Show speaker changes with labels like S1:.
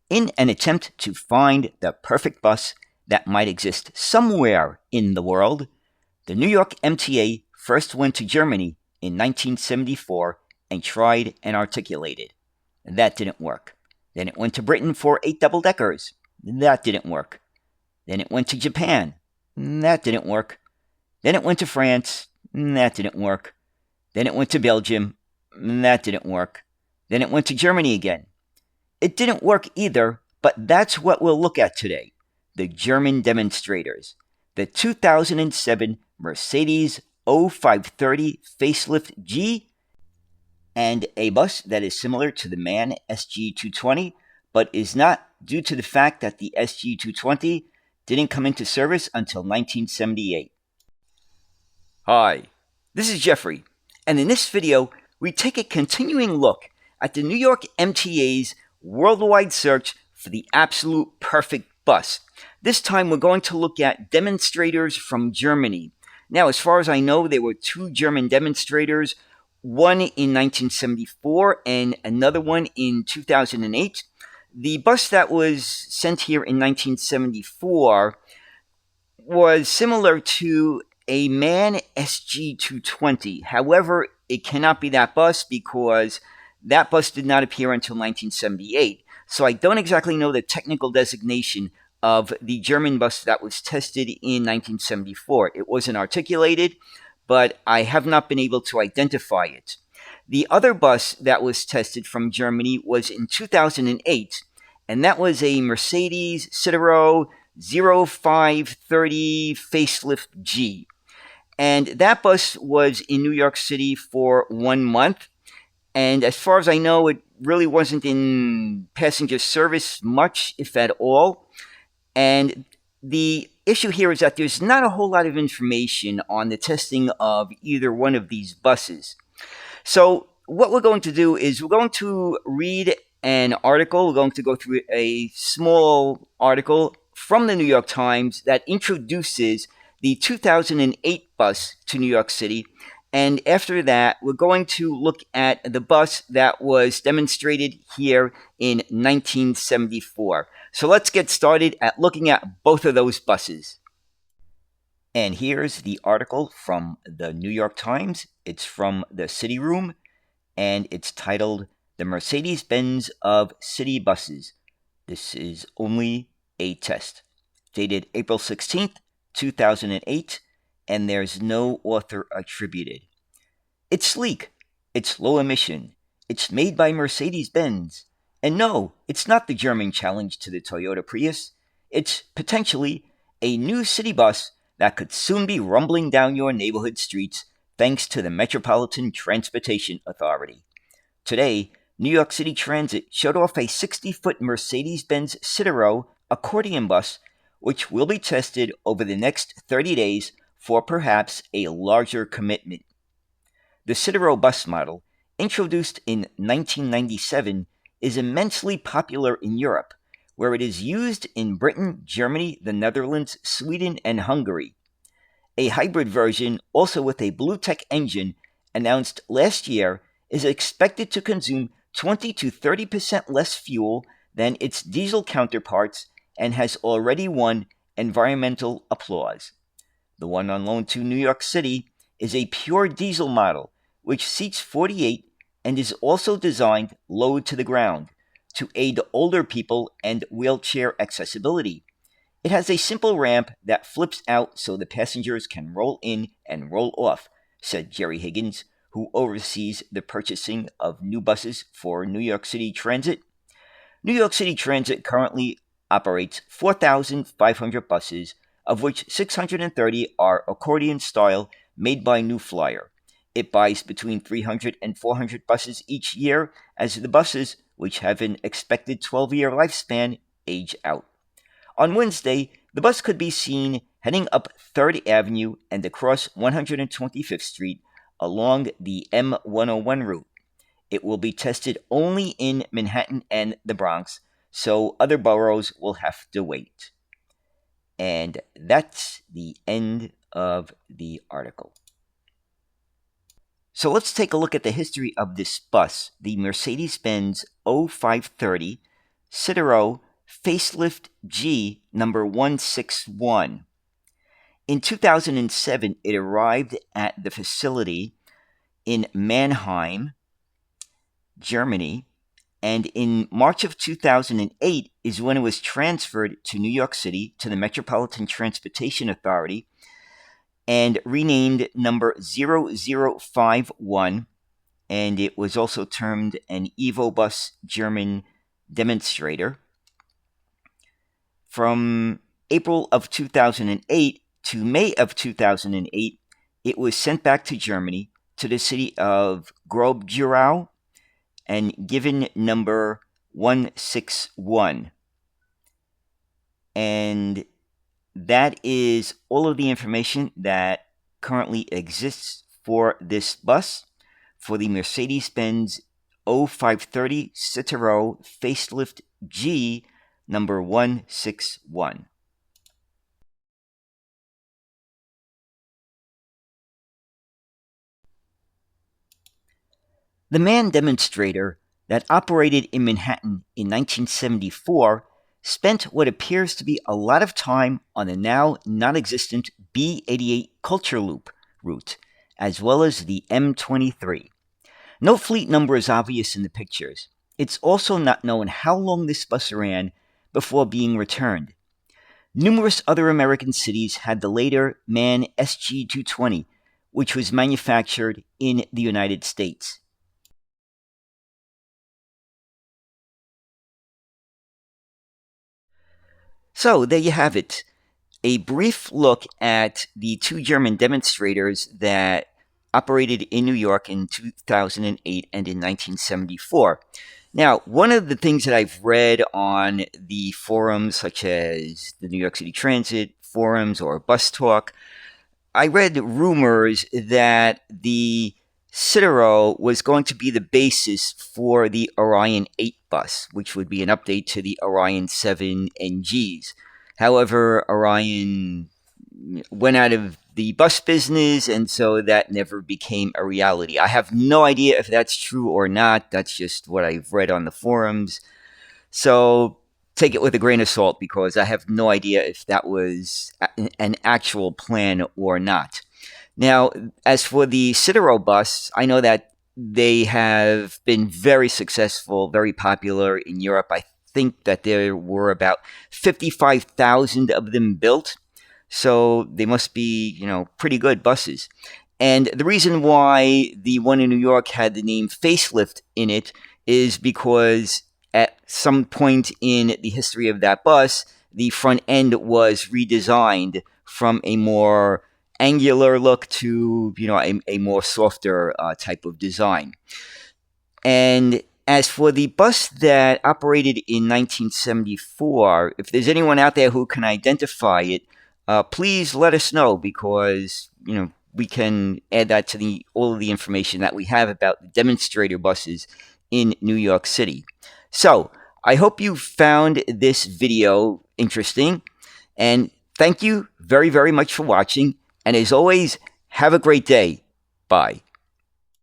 S1: In an attempt to find the perfect bus that might exist somewhere in the world, the New York MTA first went to Germany in 1974 and tried an articulated. That didn't work. Then it went to Britain for 8 double-deckers. That didn't work. Then it went to Japan. That didn't work. Then it went to France. That didn't work. Then it went to Belgium. That didn't work. Then it went to Germany again. It didn't work either, but that's what we'll look at today. The German demonstrators. The 2007 Mercedes 0530 Facelift G, and a bus that is similar to the M.A.N. SG220, but is not due to the fact that the SG220 didn't come into service until 1978. Hi, this is Jeffrey, and in this video, we take a continuing look at the New York MTA's worldwide search for the absolute perfect bus. This time we're going to look at demonstrators from Germany. Now, as far as I know, there were 2 German demonstrators, one in 1974 and another one in 2008. The bus that was sent here in 1974 was similar to a M.A.N. SG220. However, it cannot be that bus because that bus did not appear until 1978. So I don't exactly know the technical designation of the German bus that was tested in 1974. It wasn't articulated, but I have not been able to identify it. The other bus that was tested from Germany was in 2008, and that was a Mercedes Citaro 0530 Facelift G. And that bus was in New York City for 1 month. And as far as I know, it really wasn't in passenger service much, if at all. And the issue here is that there's not a whole lot of information on the testing of either one of these buses. So what we're going to do is we're going to read an article. We're going to go through a small article from the New York Times that introduces the 2008 bus to New York City. And after that, we're going to look at the bus that was demonstrated here in 1974. So let's get started at looking at both of those buses. And here's the article from the New York Times. It's from the City Room, and it's titled, "The Mercedes-Benz of City Buses. This is only a test." Dated April 16th, 2008, and there's no author attributed. It's sleek. It's low emission. It's made by Mercedes-Benz. And no, it's not the German challenge to the Toyota Prius. It's potentially a new city bus that could soon be rumbling down your neighborhood streets thanks to the Metropolitan Transportation Authority. Today, New York City Transit showed off a 60-foot Mercedes-Benz Citaro accordion bus, which will be tested over the next 30 days for perhaps a larger commitment. The Citaro bus model, introduced in 1997, is immensely popular in Europe, where it is used in Britain, Germany, the Netherlands, Sweden, and Hungary. A hybrid version, also with a BlueTech engine, announced last year, is expected to consume 20 to 30% less fuel than its diesel counterparts and has already won environmental applause. The one on loan to New York City is a pure diesel model, which seats 48 and is also designed low to the ground to aid older people and wheelchair accessibility. It has a simple ramp that flips out so the passengers can roll in and roll off, said Jerry Higgins, who oversees the purchasing of new buses for New York City Transit. New York City Transit currently operates 4,500 buses, of which 630 are accordion style made by New Flyer. It buys between 300 and 400 buses each year as the buses, which have an expected 12-year lifespan, age out. On Wednesday, the bus could be seen heading up 3rd Avenue and across 125th Street along the M101 route. It will be tested only in Manhattan and the Bronx, so other boroughs will have to wait. And that's the end of the article. So let's take a look at the history of this bus, the Mercedes-Benz 0530. Citaro Facelift G number 161. In 2007, it arrived at the facility in Mannheim, Germany, and in March of 2008 is when it was transferred to New York City to the Metropolitan Transportation Authority and renamed number 0051, and it was also termed an EvoBus German demonstrator. From April of 2008 to May of 2008, it was sent back to Germany to the city of Grobjurau and given number 161. And that is all of the information that currently exists for this bus, for the Mercedes-Benz 0530 Citaro Facelift G number 161. The M.A.N demonstrator that operated in Manhattan in 1974 spent what appears to be a lot of time on the now non-existent B88 Culture Loop route, as well as the M23. No fleet number is obvious in the pictures. It's also not known how long this bus ran before being returned. Numerous other American cities had the later M.A.N SG220, which was manufactured in the United States. So there you have it, a brief look at the two German demonstrators that operated in New York in 2008 and in 1974. Now, one of the things that I've read on the forums, such as the New York City Transit forums or Bus Talk, I read rumors that the Citaro was going to be the basis for the Orion VIII bus, which would be an update to the Orion VII NGs. However, Orion went out of the bus business, and so that never became a reality. I have no idea if that's true or not. That's just what I've read on the forums. So take it with a grain of salt, because I have no idea if that was an actual plan or not. Now, as for the Citaro bus, I know that they have been very successful, very popular in Europe. I think that there were about 55,000 of them built. So they must be, pretty good buses. And the reason why the one in New York had the name Facelift in it is because at some point in the history of that bus, the front end was redesigned from a more angular look to, a more softer type of design. And as for the bus that operated in 1974, if there's anyone out there who can identify it, please let us know, because, we can add that to all of the information that we have about the demonstrator buses in New York City. So, I hope you found this video interesting, and thank you very, very much for watching. And as always, have a great day. Bye.